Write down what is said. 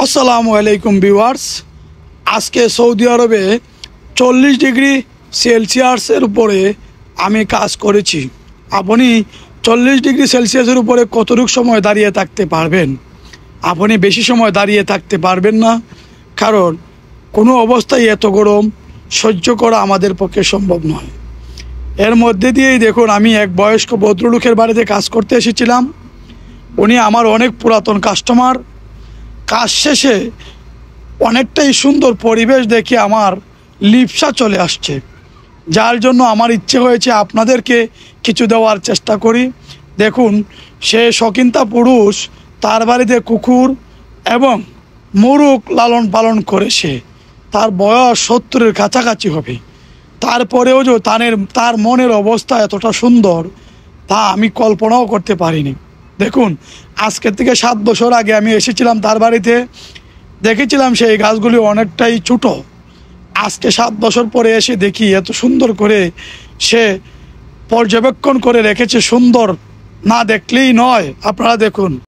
আসসালামু আলাইকুম ভিউয়ার্স। আজকে সৌদি আরবে 40 ডিগ্রি সেলসিয়াসের উপরে আমি কাজ করেছি। আপনি 40 ডিগ্রি সেলসিয়াসের উপরে কতটুকু সময় দাঁড়িয়ে থাকতে পারবেন? আপনি বেশি সময় দাঁড়িয়ে থাকতে পারবেন না, কারণ কোনো অবস্থায় এত গরম সহ্য করা আমাদের পক্ষে সম্ভব নয়। এর মধ্যে দিয়েই দেখুন, আমি এক বয়স্ক ভদ্রলোকের বাড়িতে কাজ করতে এসেছিলাম। উনি আমার অনেক পুরাতন কাস্টমার। কাজ শেষে অনেকটাই সুন্দর পরিবেশ দেখে আমার লিপ্সা চলে আসছে, যার জন্য আমার ইচ্ছে হয়েছে আপনাদেরকে কিছু দেওয়ার চেষ্টা করি। দেখুন, সে শৌখিনতা পুরুষ, তার বাড়িতে কুকুর এবং মোরগ লালন পালন করে। তার বয়স 70-এর কাছাকাছি হবে। তারপরেও যে তার মনের অবস্থা এতটা সুন্দর, তা আমি কল্পনাও করতে পারিনি। দেখুন, আজকের থেকে 7 বছর আগে আমি এসেছিলাম তার বাড়িতে, দেখেছিলাম সেই গাছগুলি অনেকটাই ছোট। আজকে 7 বছর পরে এসে দেখি এত সুন্দর করে সে পর্যবেক্ষণ করে রেখেছে। সুন্দর না দেখলেই নয়, আপনারা দেখুন।